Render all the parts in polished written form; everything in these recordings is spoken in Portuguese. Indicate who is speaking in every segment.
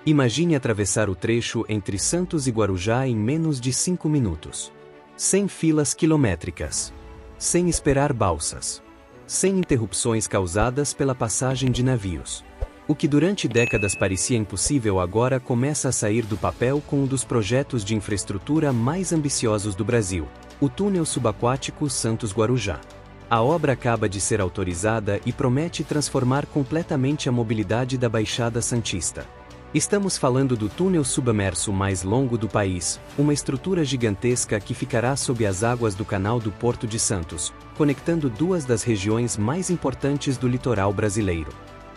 Speaker 1: Imagine atravessar o trecho entre Santos e Guarujá em menos de 5 minutos. Sem filas quilométricas. Sem esperar balsas. Sem interrupções causadas pela passagem de navios. O que durante décadas parecia impossível agora começa a sair do papel com um dos projetos de infraestrutura mais ambiciosos do Brasil, o Túnel Subaquático Santos-Guarujá. A obra acaba de ser autorizada e promete transformar completamente a mobilidade da Baixada Santista. Estamos falando do túnel submerso mais longo do país, uma estrutura gigantesca que ficará sob as águas do Canal do Porto de Santos, conectando duas das regiões mais importantes do litoral brasileiro.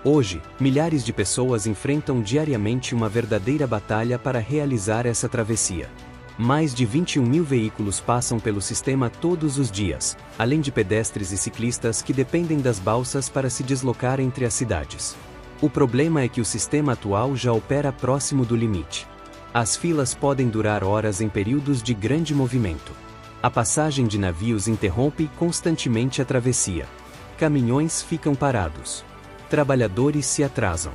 Speaker 1: Hoje, milhares de pessoas enfrentam diariamente uma verdadeira batalha para realizar essa travessia. Mais de 21 mil veículos passam pelo sistema todos os dias, além de pedestres e ciclistas que dependem das balsas para se deslocar entre as cidades. O problema é que o sistema atual já opera próximo do limite. As filas podem durar horas em períodos de grande movimento. A passagem de navios interrompe constantemente a travessia. Caminhões ficam parados. Trabalhadores se atrasam.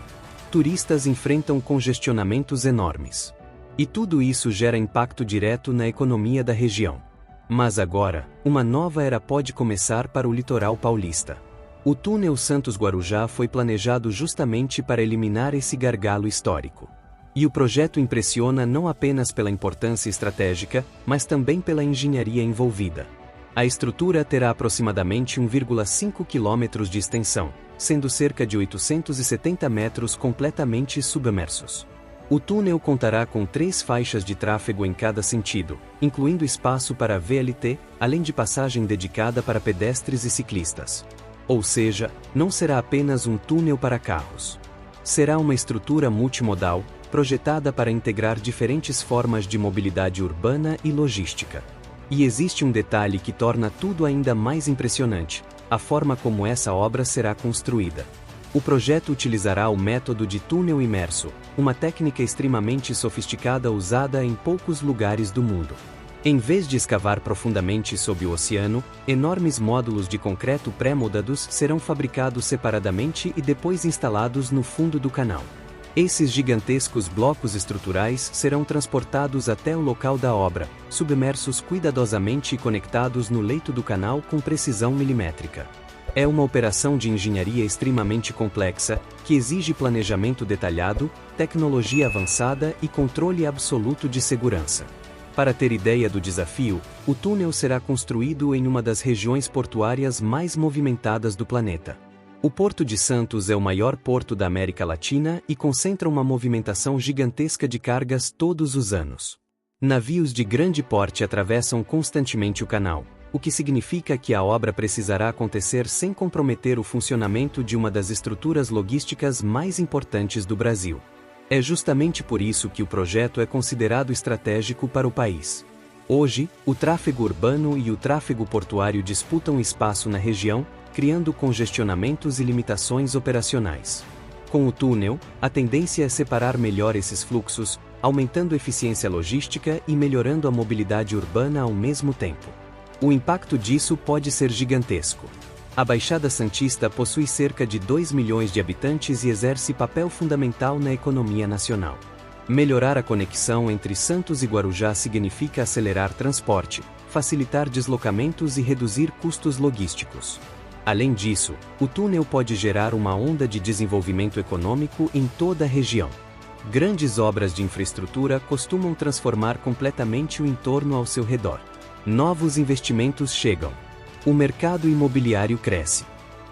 Speaker 1: Turistas enfrentam congestionamentos enormes. E tudo isso gera impacto direto na economia da região. Mas agora, uma nova era pode começar para o litoral paulista. O túnel Santos-Guarujá foi planejado justamente para eliminar esse gargalo histórico. E o projeto impressiona não apenas pela importância estratégica, mas também pela engenharia envolvida. A estrutura terá aproximadamente 1,5 km de extensão, sendo cerca de 870 metros completamente submersos. O túnel contará com 3 faixas de tráfego em cada sentido, incluindo espaço para VLT, além de passagem dedicada para pedestres e ciclistas. Ou seja, não será apenas um túnel para carros. Será uma estrutura multimodal, projetada para integrar diferentes formas de mobilidade urbana e logística. E existe um detalhe que torna tudo ainda mais impressionante: a forma como essa obra será construída. O projeto utilizará o método de túnel imerso, uma técnica extremamente sofisticada usada em poucos lugares do mundo. Em vez de escavar profundamente sob o oceano, enormes módulos de concreto pré-moldados serão fabricados separadamente e depois instalados no fundo do canal. Esses gigantescos blocos estruturais serão transportados até o local da obra, submersos cuidadosamente e conectados no leito do canal com precisão milimétrica. É uma operação de engenharia extremamente complexa, que exige planejamento detalhado, tecnologia avançada e controle absoluto de segurança. Para ter ideia do desafio, o túnel será construído em uma das regiões portuárias mais movimentadas do planeta. O Porto de Santos é o maior porto da América Latina e concentra uma movimentação gigantesca de cargas todos os anos. Navios de grande porte atravessam constantemente o canal, o que significa que a obra precisará acontecer sem comprometer o funcionamento de uma das estruturas logísticas mais importantes do Brasil. É justamente por isso que o projeto é considerado estratégico para o país. Hoje, o tráfego urbano e o tráfego portuário disputam espaço na região, criando congestionamentos e limitações operacionais. Com o túnel, a tendência é separar melhor esses fluxos, aumentando a eficiência logística e melhorando a mobilidade urbana ao mesmo tempo. O impacto disso pode ser gigantesco. A Baixada Santista possui cerca de 2 milhões de habitantes e exerce papel fundamental na economia nacional. Melhorar a conexão entre Santos e Guarujá significa acelerar transporte, facilitar deslocamentos e reduzir custos logísticos. Além disso, o túnel pode gerar uma onda de desenvolvimento econômico em toda a região. Grandes obras de infraestrutura costumam transformar completamente o entorno ao seu redor. Novos investimentos chegam. O mercado imobiliário cresce.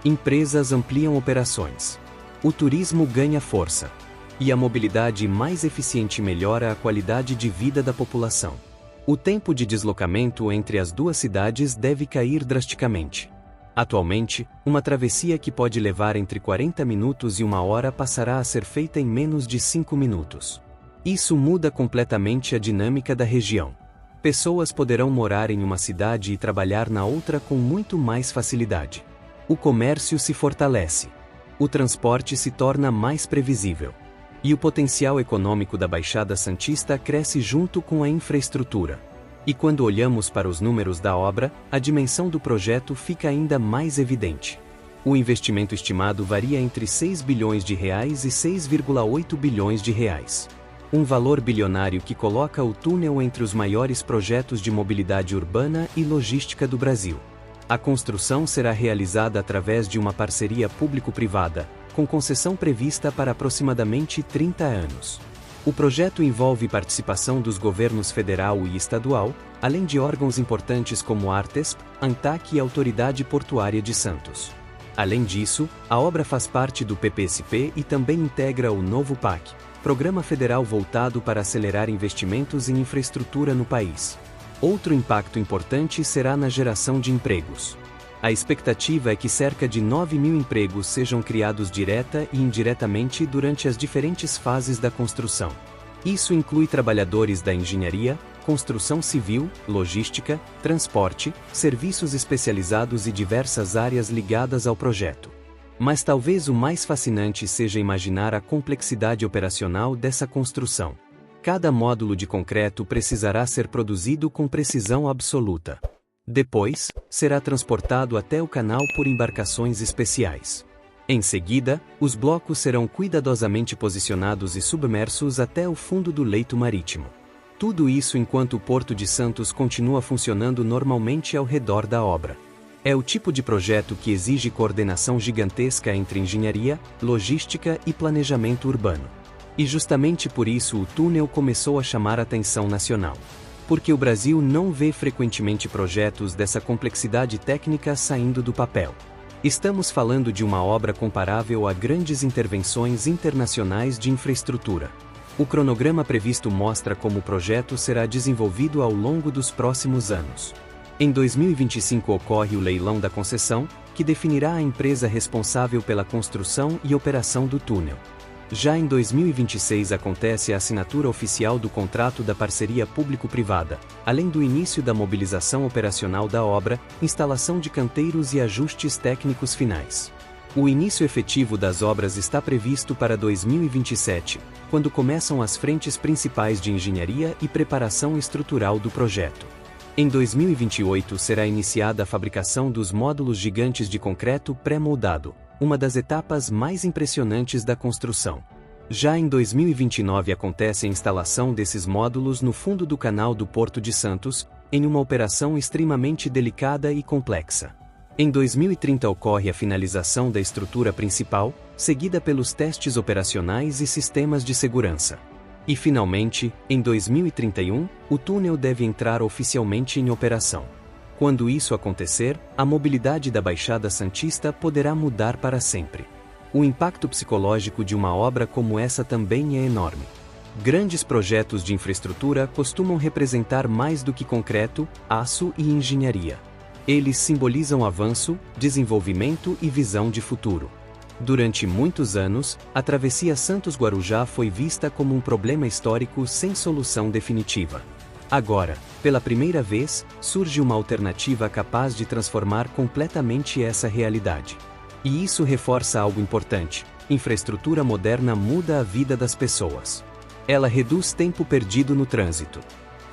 Speaker 1: Empresas ampliam operações. O turismo ganha força. E a mobilidade mais eficiente melhora a qualidade de vida da população. O tempo de deslocamento entre as duas cidades deve cair drasticamente. Atualmente, uma travessia que pode levar entre 40 minutos e 1 hora passará a ser feita em menos de 5 minutos. Isso muda completamente a dinâmica da região. Pessoas poderão morar em uma cidade e trabalhar na outra com muito mais facilidade. O comércio se fortalece. O transporte se torna mais previsível. E o potencial econômico da Baixada Santista cresce junto com a infraestrutura. E quando olhamos para os números da obra, a dimensão do projeto fica ainda mais evidente. O investimento estimado varia entre 6 bilhões de reais e 6,8 bilhões de reais. Um valor bilionário que coloca o túnel entre os maiores projetos de mobilidade urbana e logística do Brasil. A construção será realizada através de uma parceria público-privada, com concessão prevista para aproximadamente 30 anos. O projeto envolve participação dos governos federal e estadual, além de órgãos importantes como a Artesp, ANTAQ e a Autoridade Portuária de Santos. Além disso, a obra faz parte do PPSP e também integra o novo PAC, Programa Federal voltado para acelerar investimentos em infraestrutura no país. Outro impacto importante será na geração de empregos. A expectativa é que cerca de 9 mil empregos sejam criados direta e indiretamente durante as diferentes fases da construção. Isso inclui trabalhadores da engenharia, construção civil, logística, transporte, serviços especializados e diversas áreas ligadas ao projeto. Mas talvez o mais fascinante seja imaginar a complexidade operacional dessa construção. Cada módulo de concreto precisará ser produzido com precisão absoluta. Depois, será transportado até o canal por embarcações especiais. Em seguida, os blocos serão cuidadosamente posicionados e submersos até o fundo do leito marítimo. Tudo isso enquanto o Porto de Santos continua funcionando normalmente ao redor da obra. É o tipo de projeto que exige coordenação gigantesca entre engenharia, logística e planejamento urbano. E justamente por isso o túnel começou a chamar a atenção nacional. Porque o Brasil não vê frequentemente projetos dessa complexidade técnica saindo do papel. Estamos falando de uma obra comparável a grandes intervenções internacionais de infraestrutura. O cronograma previsto mostra como o projeto será desenvolvido ao longo dos próximos anos. Em 2025 ocorre o leilão da concessão, que definirá a empresa responsável pela construção e operação do túnel. Já em 2026 acontece a assinatura oficial do contrato da parceria público-privada, além do início da mobilização operacional da obra, instalação de canteiros e ajustes técnicos finais. O início efetivo das obras está previsto para 2027, quando começam as frentes principais de engenharia e preparação estrutural do projeto. Em 2028 será iniciada a fabricação dos módulos gigantes de concreto pré-moldado, uma das etapas mais impressionantes da construção. Já em 2029 acontece a instalação desses módulos no fundo do canal do Porto de Santos, em uma operação extremamente delicada e complexa. Em 2030 ocorre a finalização da estrutura principal, seguida pelos testes operacionais e sistemas de segurança. E finalmente, em 2031, o túnel deve entrar oficialmente em operação. Quando isso acontecer, a mobilidade da Baixada Santista poderá mudar para sempre. O impacto psicológico de uma obra como essa também é enorme. Grandes projetos de infraestrutura costumam representar mais do que concreto, aço e engenharia. Eles simbolizam avanço, desenvolvimento e visão de futuro. Durante muitos anos, a travessia Santos-Guarujá foi vista como um problema histórico sem solução definitiva. Agora, pela primeira vez, surge uma alternativa capaz de transformar completamente essa realidade. E isso reforça algo importante: infraestrutura moderna muda a vida das pessoas. Ela reduz tempo perdido no trânsito,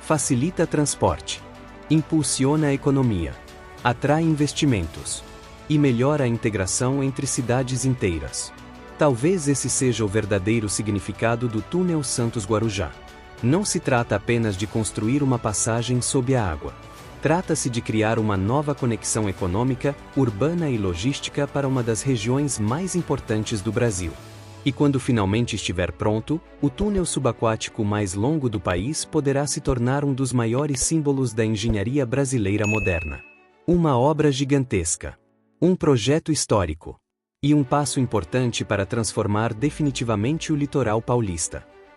Speaker 1: facilita transporte, impulsiona a economia, atrai investimentos e melhora a integração entre cidades inteiras. Talvez esse seja o verdadeiro significado do túnel Santos-Guarujá. Não se trata apenas de construir uma passagem sob a água. Trata-se de criar uma nova conexão econômica, urbana e logística para uma das regiões mais importantes do Brasil. E quando finalmente estiver pronto, o túnel subaquático mais longo do país poderá se tornar um dos maiores símbolos da engenharia brasileira moderna. Uma obra gigantesca. Um projeto histórico. E um passo importante para transformar definitivamente o litoral paulista.